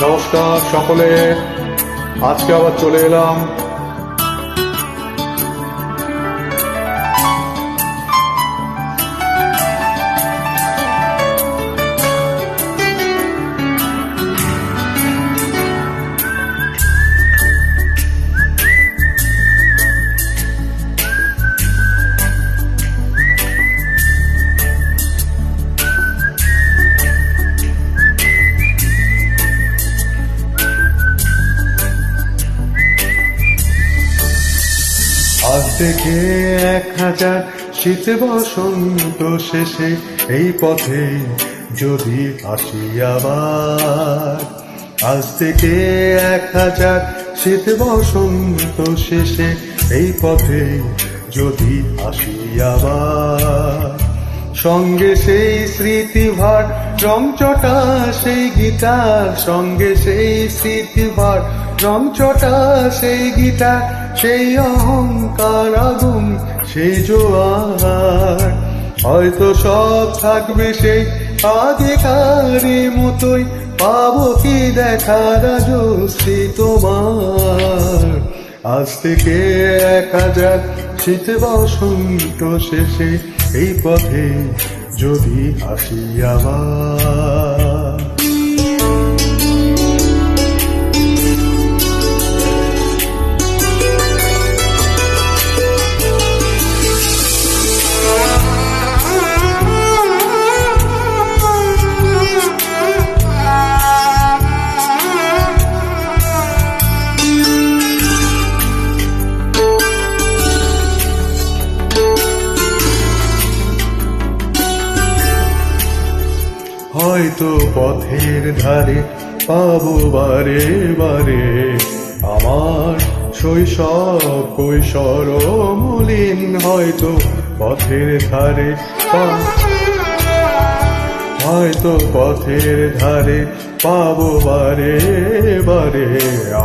নমস্কার সকলে, আজকে আবার চলে এলাম আজ থেকে 1000 শীত বসন্ত শেষে এই পথে যদি আসি আবার। আজ থেকে 1000 শীত বসন্ত শেষে এই পথে যদি আসি আবার। সঙ্গে সেই স্মৃতিভার রংচটা সেই গীতার, সঙ্গে সেই স্মৃতিভার রংচটা সেই গীতার, সেই অহংকার আগুন সেই জোয়ার। হয়তো সব থাকবে সেই আগেকারই মতোই, পাবো কি দেখার রাজশ্রী তোমার। আজ থেকে 1000 শীত বসন্ত শেষে এই পথে যদি আসি আবার। হয়তো পথের ধারে পাবো বারে বারে আমার শৈশব কৈশোর মলিন। হয়তো পথের ধারে হয়তো পথের ধারে পাবো বারে বারে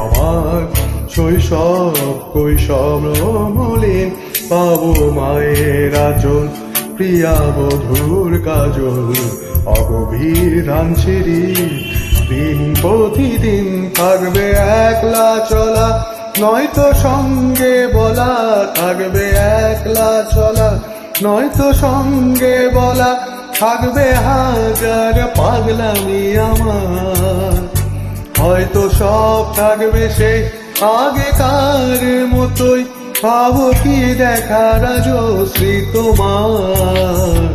আমার শৈশব কৈশোর মলিন। পাবো মায়ের আঁচল, প্রিয়া বধূর কাজল, অগভীর রানছিরি। দিন প্রতিদিন থাকবে একলা চলা, নয়তো সঙ্গে বলা। থাকবে একলা চলা, নয়তো সঙ্গে বলা। থাকবে হাজার পাগলামি আমার। হয়তো সব থাকবে সেই আগেকার মতোই, পাবো কি দেখার রাজশ্রী তোমার।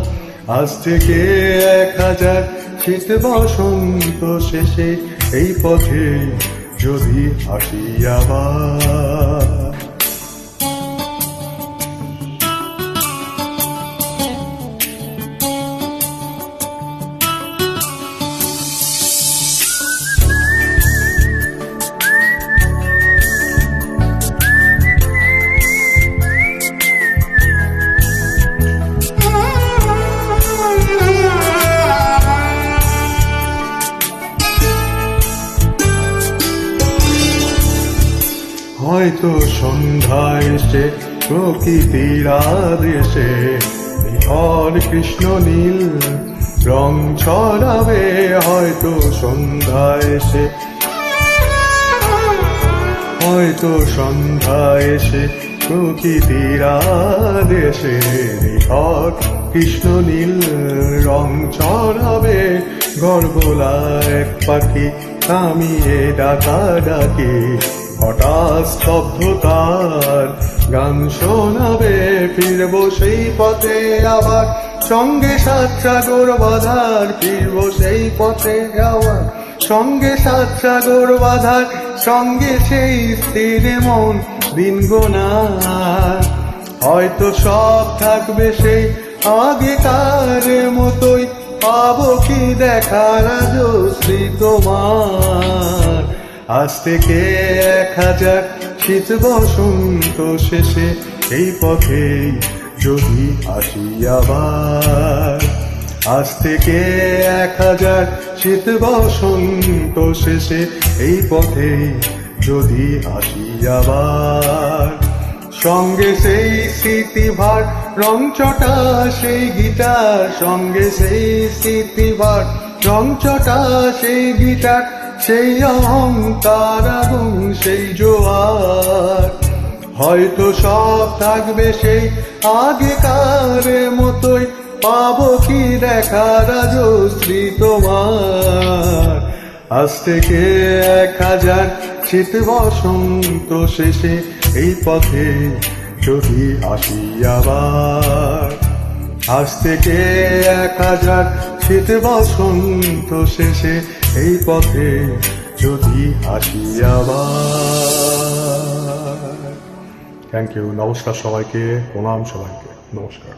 আজ থেকে 1000 শীত বসন্ত শেষে এই পথে যদি আসি আবার। হয়তো সন্ধ্যায় এসে প্রকৃতির আদেশে বিহর কৃষ্ণ নীল রং ছড়াবে। হয়তো সন্ধ্যায় এসে সন্ধ্যায় এসে প্রকৃতির আদেশে বিহর কৃষ্ণ নীল রং ছড়াবে। গর্বলা এক পাখি থামিয়ে ডাকা ডাকি, হঠাৎ স্তব্ধতার গান শোনাবে। ফিরবো সেই পথে আবার, সঙ্গে 7 সাগর বাঁধার। ফিরবো সেই পথে আবার, সঙ্গে 7 সাগর বাঁধার। সঙ্গে সেই স্থির মন দিন গোনার। হয়তো সব থাকবে সেই আগেকার মতোই, পাবো কি দেখার রাজশ্রী তোমার। আজ থেকে 1000 শীত বসন্ত শেষে এই পথে যদি আসি আবার। আজ থেকে 1000 শীত বসন্ত শেষে এই পথে যদি আসি আবার। সঙ্গে সেই স্মৃতিভার রংচটা সেই গিটার, সঙ্গে সেই স্মৃতিভার রংচটা সেই গিটার, সেই অহংকার এবং সেই জোয়ার, হয়তো সব থাকবে সেই আগেকার মতোই, পাবো কি দেখার রাজশ্রী তোমার। আজ থেকে 1000 শীত বসন্ত শেষে এই পথে যদি আসি আবার। আজ থেকে 1000 শীত বসন্ত শেষে এই পথে যদি আসি আবার। Thank you. নমস্কার সবাইকে, প্রণাম সবাইকে, নমস্কার।